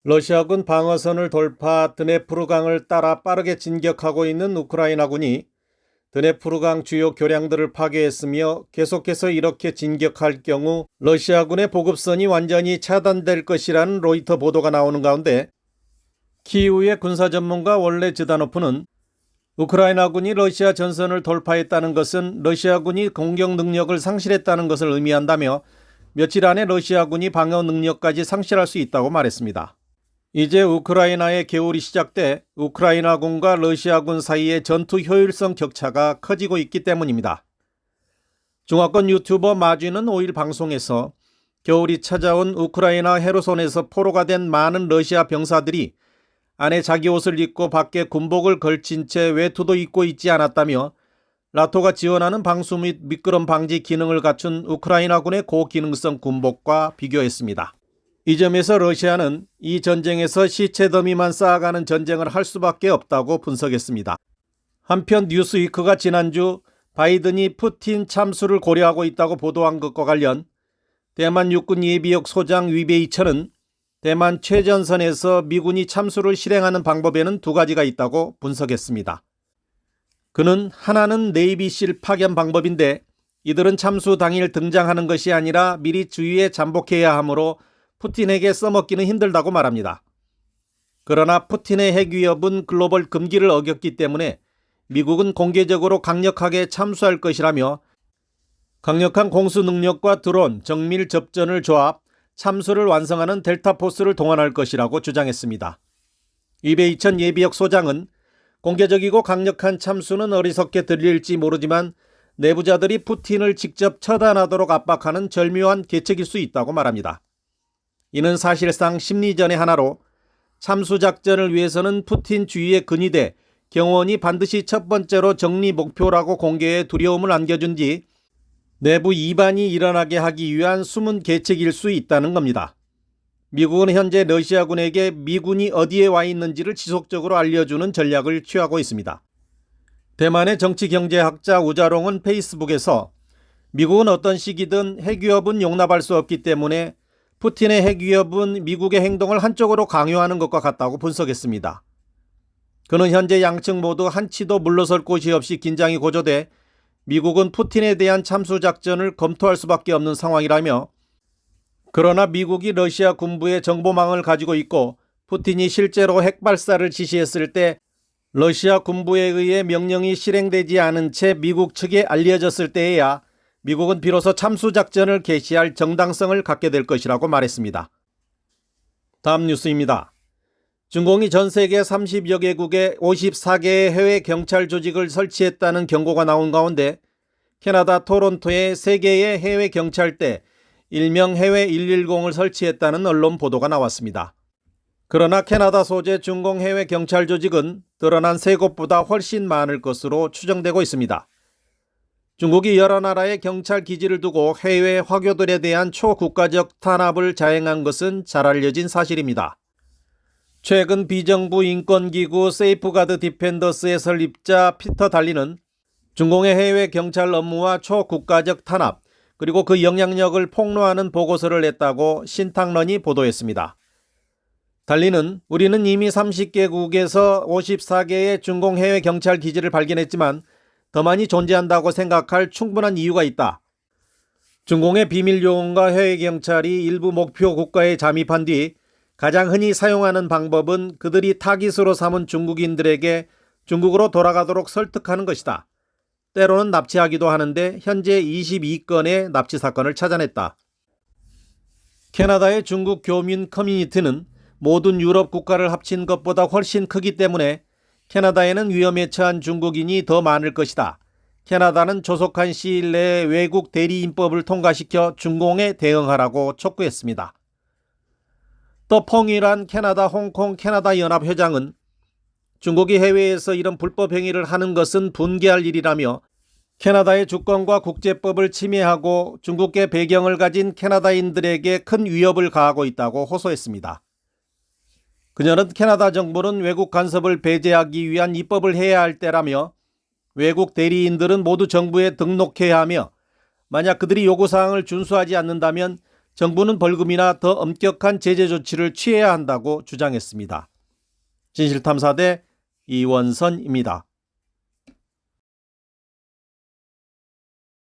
러시아군 방어선을 돌파 드네프르강을 따라 빠르게 진격하고 있는 우크라이나군이 드네프르강 주요 교량들을 파괴했으며 계속해서 이렇게 진격할 경우 러시아군의 보급선이 완전히 차단될 것이라는 로이터 보도가 나오는 가운데 키이우의 군사 전문가 월레 즈다노프는 우크라이나군이 러시아 전선을 돌파했다는 것은 러시아군이 공격 능력을 상실했다는 것을 의미한다며 며칠 안에 러시아군이 방어 능력까지 상실할 수 있다고 말했습니다. 이제 우크라이나의 겨울이 시작돼 우크라이나군과 러시아군 사이의 전투 효율성 격차가 커지고 있기 때문입니다. 중화권 유튜버 마쥐는 5일 방송에서 겨울이 찾아온 우크라이나 헤르손에서 포로가 된 많은 러시아 병사들이 안에 자기 옷을 입고 밖에 군복을 걸친 채 외투도 입고 있지 않았다며 나토가 지원하는 방수 및 미끄럼 방지 기능을 갖춘 우크라이나군의 고기능성 군복과 비교했습니다. 이 점에서 러시아는 이 전쟁에서 시체 더미만 쌓아가는 전쟁을 할 수밖에 없다고 분석했습니다. 한편 뉴스위크가 지난주 바이든이 푸틴 참수를 고려하고 있다고 보도한 것과 관련 대만 육군 예비역 소장 위베이처는 대만 최전선에서 미군이 참수를 실행하는 방법에는 두 가지가 있다고 분석했습니다. 그는 하나는 네이비실 파견 방법인데 이들은 참수 당일 등장하는 것이 아니라 미리 주위에 잠복해야 하므로 푸틴에게 써먹기는 힘들다고 말합니다. 그러나 푸틴의 핵 위협은 글로벌 금기를 어겼기 때문에 미국은 공개적으로 강력하게 참수할 것이라며 강력한 공수 능력과 드론, 정밀 접전을 조합, 참수를 완성하는 델타포스를 동원할 것이라고 주장했습니다. 위베이천 예비역 소장은 공개적이고 강력한 참수는 어리석게 들릴지 모르지만 내부자들이 푸틴을 직접 처단하도록 압박하는 절묘한 계책일 수 있다고 말합니다. 이는 사실상 심리전의 하나로 참수작전을 위해서는 푸틴 주위에 근위돼 경호원이 반드시 첫 번째로 정리 목표라고 공개해 두려움을 안겨준 뒤 내부 이반이 일어나게 하기 위한 숨은 계책일 수 있다는 겁니다. 미국은 현재 러시아군에게 미군이 어디에 와 있는지를 지속적으로 알려주는 전략을 취하고 있습니다. 대만의 정치경제학자 우자롱은 페이스북에서 미국은 어떤 시기든 핵위협은 용납할 수 없기 때문에 푸틴의 핵위협은 미국의 행동을 한쪽으로 강요하는 것과 같다고 분석했습니다. 그는 현재 양측 모두 한치도 물러설 곳이 없이 긴장이 고조돼 미국은 푸틴에 대한 참수작전을 검토할 수밖에 없는 상황이라며 그러나 미국이 러시아 군부의 정보망을 가지고 있고 푸틴이 실제로 핵발사를 지시했을 때 러시아 군부에 의해 명령이 실행되지 않은 채 미국 측에 알려졌을 때에야 미국은 비로소 참수작전을 개시할 정당성을 갖게 될 것이라고 말했습니다. 다음 뉴스입니다. 중공이 전 세계 30여 개국에 54개의 해외 경찰 조직을 설치했다는 경고가 나온 가운데 캐나다 토론토에 3개의 해외 경찰대 일명 해외 110을 설치했다는 언론 보도가 나왔습니다. 그러나 캐나다 소재 중공 해외 경찰 조직은 드러난 3곳보다 훨씬 많을 것으로 추정되고 있습니다. 중국이 여러 나라의 경찰 기지를 두고 해외 화교들에 대한 초국가적 탄압을 자행한 것은 잘 알려진 사실입니다. 최근 비정부 인권기구 세이프가드 디펜더스의 설립자 피터 달리는 중공의 해외 경찰 업무와 초국가적 탄압 그리고 그 영향력을 폭로하는 보고서를 냈다고 신탁런이 보도했습니다. 달리는 우리는 이미 30개국에서 54개의 중공 해외 경찰 기지를 발견했지만 더 많이 존재한다고 생각할 충분한 이유가 있다. 중공의 비밀 요원과 해외 경찰이 일부 목표 국가에 잠입한 뒤 가장 흔히 사용하는 방법은 그들이 타깃으로 삼은 중국인들에게 중국으로 돌아가도록 설득하는 것이다. 때로는 납치하기도 하는데 현재 22건의 납치 사건을 찾아냈다. 캐나다의 중국 교민 커뮤니티는 모든 유럽 국가를 합친 것보다 훨씬 크기 때문에 캐나다에는 위험에 처한 중국인이 더 많을 것이다. 캐나다는 조속한 시일 내에 외국 대리인법을 통과시켜 중공에 대응하라고 촉구했습니다. 또 펑이란 캐나다 홍콩 캐나다 연합 회장은 중국이 해외에서 이런 불법 행위를 하는 것은 분개할 일이라며 캐나다의 주권과 국제법을 침해하고 중국계 배경을 가진 캐나다인들에게 큰 위협을 가하고 있다고 호소했습니다. 그녀는 캐나다 정부는 외국 간섭을 배제하기 위한 입법을 해야 할 때라며 외국 대리인들은 모두 정부에 등록해야 하며 만약 그들이 요구사항을 준수하지 않는다면 정부는 벌금이나 더 엄격한 제재 조치를 취해야 한다고 주장했습니다. 진실탐사대 이원선입니다.